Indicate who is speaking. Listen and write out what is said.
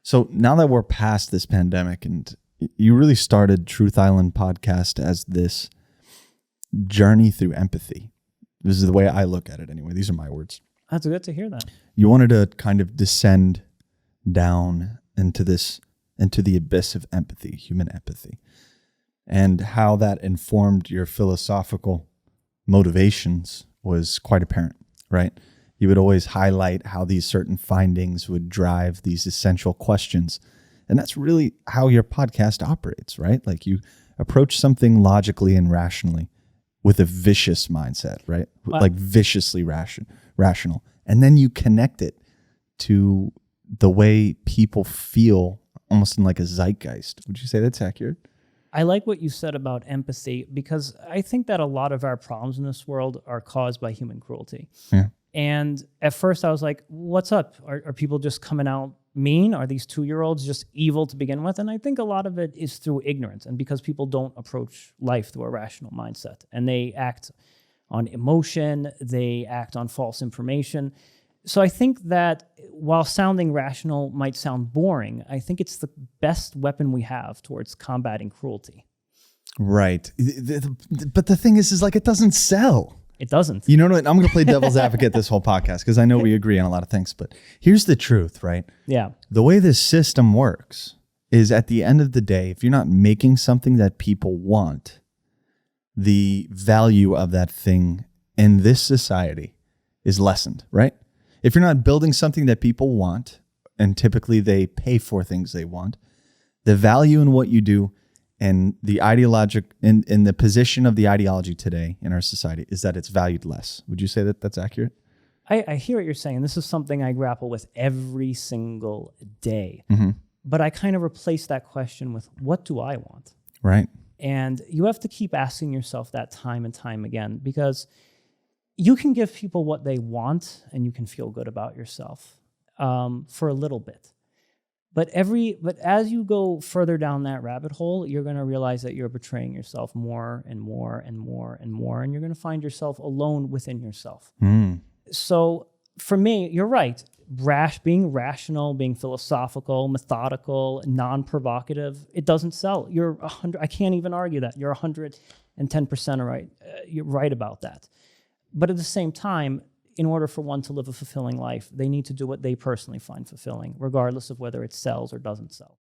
Speaker 1: So now that we're past this pandemic, and you really started Truth Island podcast as this journey through empathy. This is the way I look at it anyway. These are my words.
Speaker 2: That's good to hear that.
Speaker 1: You wanted to kind of descend down into the abyss of empathy, human empathy, and how that informed your philosophical motivations was quite apparent, right? You would always highlight how these certain findings would drive these essential questions. And that's really how your podcast operates, right? Like you approach something logically and rationally with a vicious mindset, right? Like viciously rational. And then you connect it to the way people feel almost in like a zeitgeist. Would you say that's accurate?
Speaker 2: I like what you said about empathy, because I think that a lot of our problems in this world are caused by human cruelty.
Speaker 1: Yeah.
Speaker 2: And at first I was like, what's up? Are people just coming out mean? Are these 2-year-olds just evil to begin with? And I think a lot of it is through ignorance and because people don't approach life through a rational mindset, and they act on emotion, they act on false information. So I think that while sounding rational might sound boring, I think it's the best weapon we have towards combating cruelty.
Speaker 1: Right. But the thing is like, it doesn't sell.
Speaker 2: It doesn't.
Speaker 1: You know what? I'm going to play devil's advocate this whole podcast because I know we agree on a lot of things, but here's the truth, right?
Speaker 2: Yeah.
Speaker 1: The way this system works is at the end of the day, if you're not making something that people want, the value of that thing in this society is lessened, right? If you're not building something that people want, and typically they pay for things they want, the value in what you do and the in the position of the ideology today in our society is that it's valued less. Would you say that that's accurate?
Speaker 2: I hear what you're saying. This is something I grapple with every single day.
Speaker 1: Mm-hmm.
Speaker 2: But I kind of replace that question with, what do I want?
Speaker 1: Right.
Speaker 2: And you have to keep asking yourself that time and time again, because you can give people what they want and you can feel good about yourself for a little bit. But as you go further down that rabbit hole, you're going to realize that you're betraying yourself more and more and more and more, and you're going to find yourself alone within yourself.
Speaker 1: Mm.
Speaker 2: So for me, you're right. Being rational, being philosophical, methodical, non-provocative, it doesn't sell. You're 100. I can't even argue that. You're 110% right. You're right about that. But at the same time, in order for one to live a fulfilling life, they need to do what they personally find fulfilling, regardless of whether it sells or doesn't sell.